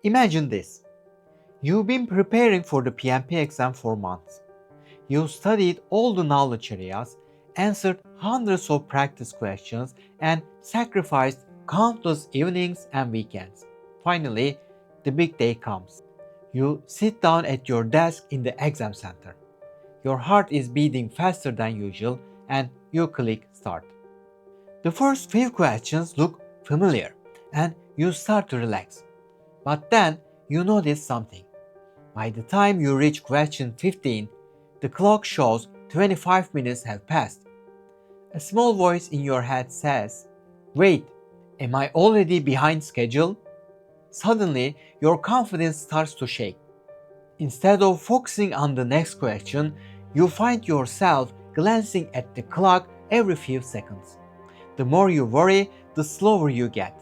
Imagine this. You've been preparing for the PMP exam for months. You studied all the knowledge areas, answered hundreds of practice questions, and sacrificed countless evenings and weekends. Finally, the big day comes. You sit down at your desk in the exam center. Your heart is beating faster than usual, and you click start. The first few questions look familiar, and you start to relax. But then you notice something. By the time you reach question 15, the clock shows 25 minutes have passed. A small voice in your head says, "Wait, am I already behind schedule?" Suddenly, your confidence starts to shake. Instead of focusing on the next question, you find yourself glancing at the clock every few seconds. The more you worry, the slower you get.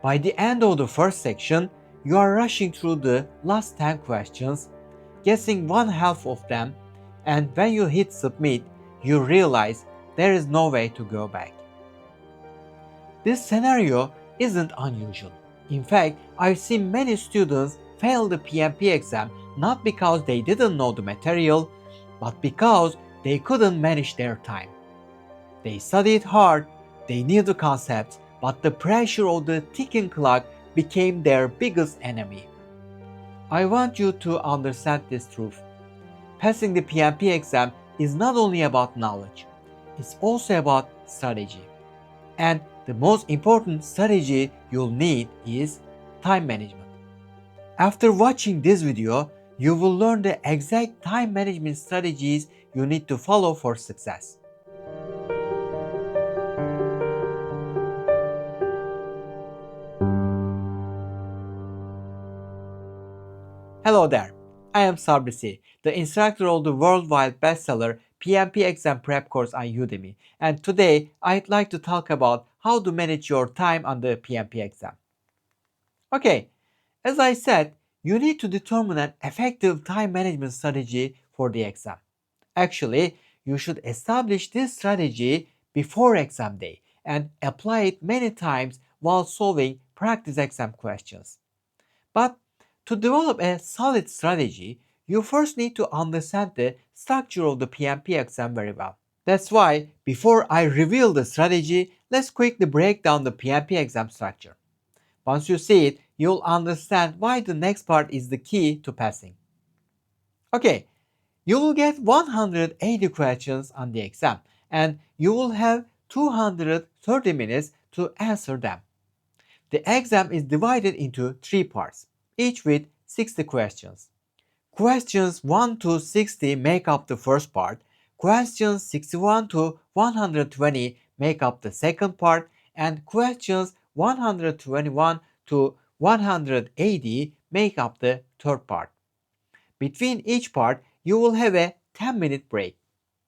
By the end of the first section, you are rushing through the last 10 questions, guessing one half of them, and when you hit submit, you realize there is no way to go back. This scenario isn't unusual. In fact, I've seen many students fail the PMP exam not because they didn't know the material, but because they couldn't manage their time. They studied hard, they knew the concepts, but the pressure of the ticking clock became their biggest enemy. I want you to understand this truth. Passing the PMP exam is not only about knowledge, it's also about strategy. And the most important strategy you'll need is time management. After watching this video, you will learn the exact time management strategies you need to follow for success. Hello there, I am Sabri C, the instructor of the worldwide bestseller PMP exam prep course on Udemy, and today I'd like to talk about how to manage your time on the PMP exam. Okay, as I said, you need to determine an effective time management strategy for the exam. Actually, you should establish this strategy before exam day and apply it many times while solving practice exam questions. But to develop a solid strategy, you first need to understand the structure of the PMP exam very well. That's why, before I reveal the strategy, let's quickly break down the PMP exam structure. Once you see it, you'll understand why the next part is the key to passing. Okay, you will get 180 questions on the exam, and you will have 230 minutes to answer them. The exam is divided into 3 parts, each with 60 questions. Questions 1 to 60 make up the first part, questions 61 to 120 make up the second part, and questions 121 to 180 make up the third part. Between each part, you will have a 10-minute break.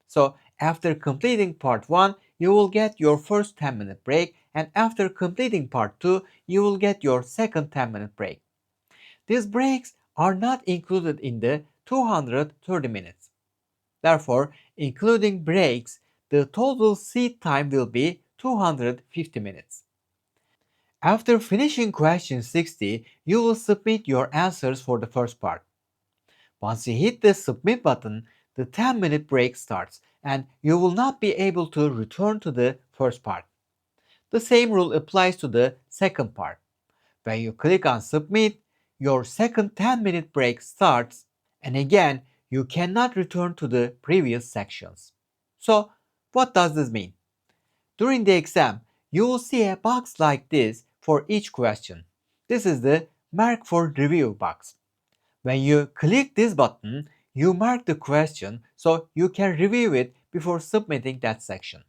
So after completing part 1, you will get your first 10-minute break, and after completing part 2, you will get your second 10-minute break. These breaks are not included in the 230 minutes. Therefore, including breaks, the total seat time will be 250 minutes. After finishing question 60, you will submit your answers for the first part. Once you hit the submit button, the 10-minute break starts and you will not be able to return to the first part. The same rule applies to the second part. When you click on submit, your second 10-minute break starts, and again, you cannot return to the previous sections. So, what does this mean? During the exam, you will see a box like this for each question. This is the Mark for Review box. When you click this button, you mark the question so you can review it before submitting that section.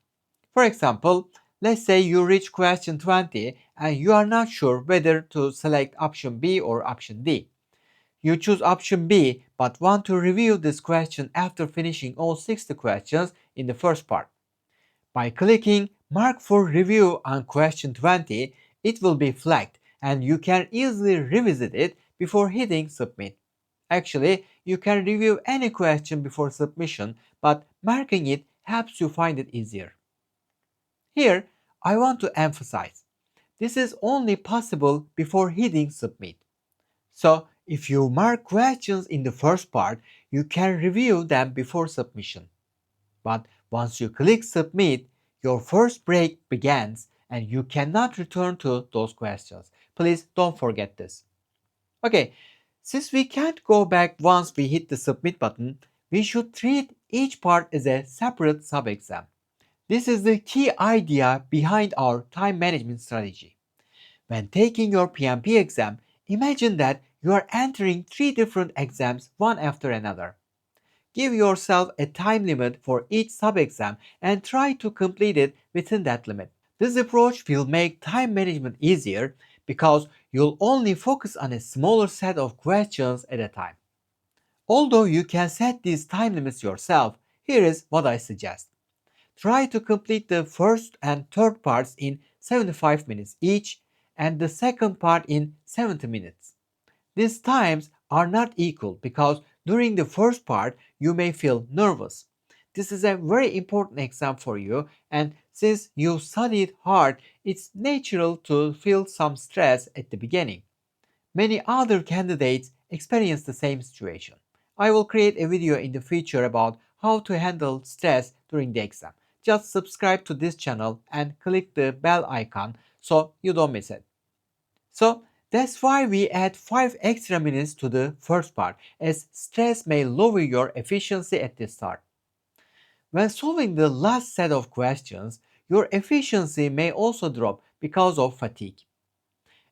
For example, let's say you reach question 20 and you are not sure whether to select option B or option D. You choose option B but want to review this question after finishing all 60 questions in the first part. By clicking Mark for Review on question 20, it will be flagged and you can easily revisit it before hitting Submit. Actually, you can review any question before submission, but marking it helps you find it easier. Here, I want to emphasize, this is only possible before hitting submit. So, if you mark questions in the first part, you can review them before submission. But once you click submit, your first break begins and you cannot return to those questions. Please don't forget this. Okay, since we can't go back once we hit the submit button, we should treat each part as a separate sub-exam. This is the key idea behind our time management strategy. When taking your PMP exam, imagine that you are entering three different exams one after another. Give yourself a time limit for each sub-exam and try to complete it within that limit. This approach will make time management easier because you'll only focus on a smaller set of questions at a time. Although you can set these time limits yourself, here is what I suggest. Try to complete the first and third parts in 75 minutes each and the second part in 70 minutes. These times are not equal because during the first part you may feel nervous. This is a very important exam for you, and since you studied hard, it's natural to feel some stress at the beginning. Many other candidates experience the same situation. I will create a video in the future about how to handle stress during the exam. Just subscribe to this channel and click the bell icon so you don't miss it. So that's why we add 5 extra minutes to the first part, as stress may lower your efficiency at the start. When solving the last set of questions, your efficiency may also drop because of fatigue.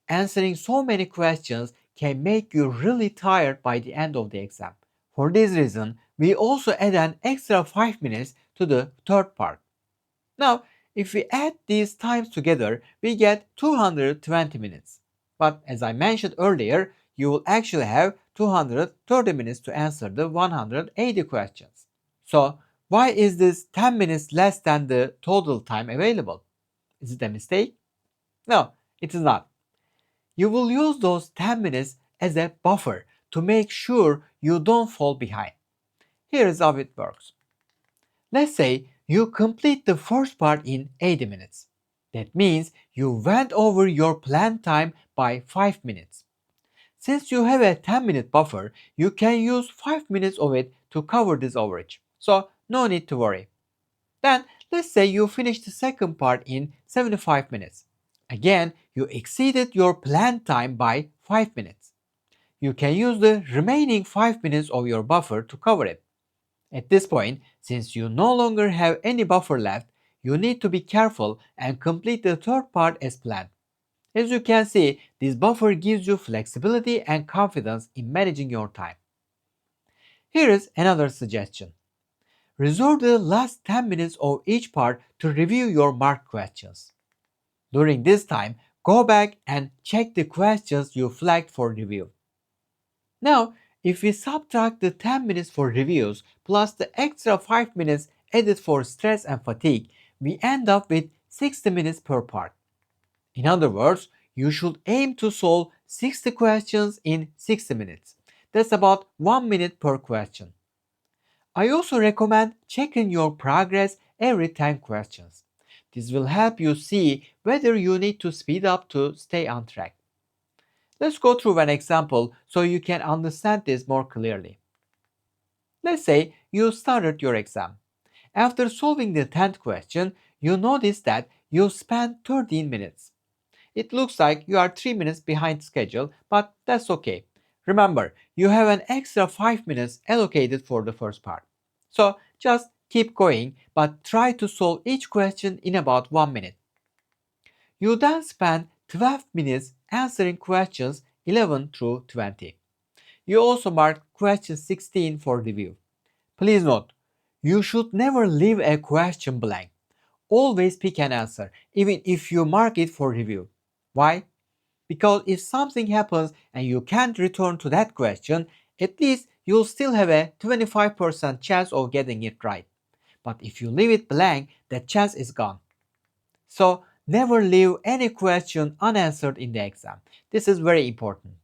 Answering so many questions can make you really tired by the end of the exam. For this reason, we also add an extra 5 minutes to the third part. Now, if we add these times together, we get 220 minutes. But as I mentioned earlier, you will actually have 230 minutes to answer the 180 questions. So, why is this 10 minutes less than the total time available? Is it a mistake? No, it is not. You will use those 10 minutes as a buffer to make sure you don't fall behind. Here is how it works. Let's say you complete the first part in 80 minutes. That means you went over your planned time by 5 minutes. Since you have a 10-minute buffer, you can use 5 minutes of it to cover this overage. So no need to worry. Then let's say you finish the second part in 75 minutes. Again, you exceeded your planned time by 5 minutes. You can use the remaining 5 minutes of your buffer to cover it. At this point, since you no longer have any buffer left, you need to be careful and complete the third part as planned. As you can see, this buffer gives you flexibility and confidence in managing your time. Here is another suggestion. Reserve the last 10 minutes of each part to review your marked questions. During this time, go back and check the questions you flagged for review. Now, if we subtract the 10 minutes for reviews plus the extra 5 minutes added for stress and fatigue, we end up with 60 minutes per part. In other words, you should aim to solve 60 questions in 60 minutes. That's about 1 minute per question. I also recommend checking your progress every 10 questions. This will help you see whether you need to speed up to stay on track. Let's go through an example so you can understand this more clearly. Let's say you started your exam. After solving the 10th question, you notice that you spent 13 minutes. It looks like you are 3 minutes behind schedule, but that's okay. Remember, you have an extra 5 minutes allocated for the first part. So just keep going, but try to solve each question in about 1 minute. You then spend 12 minutes answering questions 11 through 20. You also mark question 16 for review. Please note, you should never leave a question blank. Always pick an answer, even if you mark it for review. Why? Because if something happens and you can't return to that question, at least you'll still have a 25% chance of getting it right. But if you leave it blank, that chance is gone. So never leave any question unanswered in the exam. This is very important.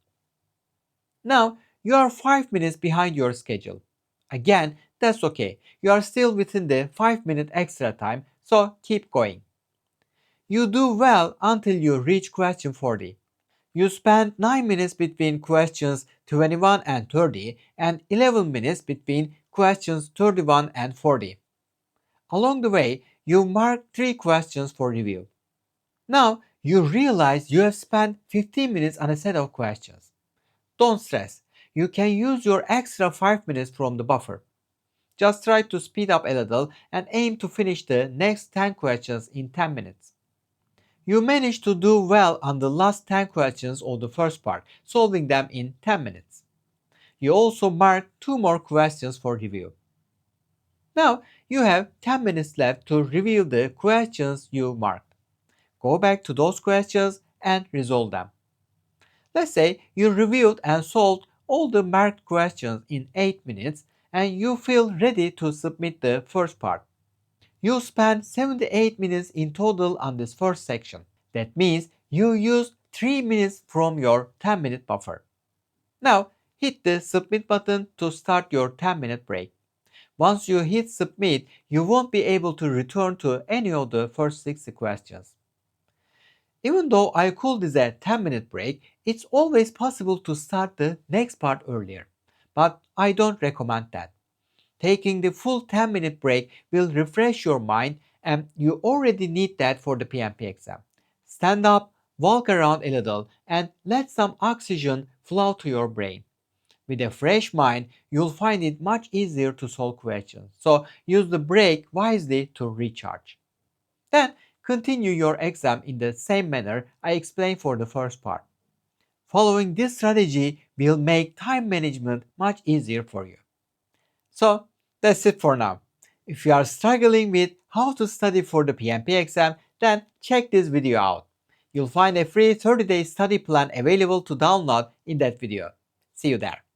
Now, you are 5 minutes behind your schedule. Again, that's okay. You are still within the 5-minute extra time, so keep going. You do well until you reach question 40. You spend 9 minutes between questions 21 and 30 and 11 minutes between questions 31 and 40. Along the way, you mark 3 questions for review. Now, you realize you have spent 15 minutes on a set of questions. Don't stress. You can use your extra 5 minutes from the buffer. Just try to speed up a little and aim to finish the next 10 questions in 10 minutes. You managed to do well on the last 10 questions of the first part, solving them in 10 minutes. You also marked 2 more questions for review. Now, you have 10 minutes left to review the questions you marked. Go back to those questions and resolve them. Let's say you reviewed and solved all the marked questions in 8 minutes and you feel ready to submit the first part. You spent 78 minutes in total on this first section. That means you used 3 minutes from your 10-minute buffer. Now, hit the submit button to start your 10-minute break. Once you hit submit, you won't be able to return to any of the first 60 questions. Even though I call this a 10-minute break, it's always possible to start the next part earlier. But I don't recommend that. Taking the full 10-minute break will refresh your mind and you already need that for the PMP exam. Stand up, walk around a little, and let some oxygen flow to your brain. With a fresh mind, you'll find it much easier to solve questions. So use the break wisely to recharge. Then continue your exam in the same manner I explained for the first part. Following this strategy will make time management much easier for you. So that's it for now. If you are struggling with how to study for the PMP exam, then check this video out. You'll find a free 30-day study plan available to download in that video. See you there.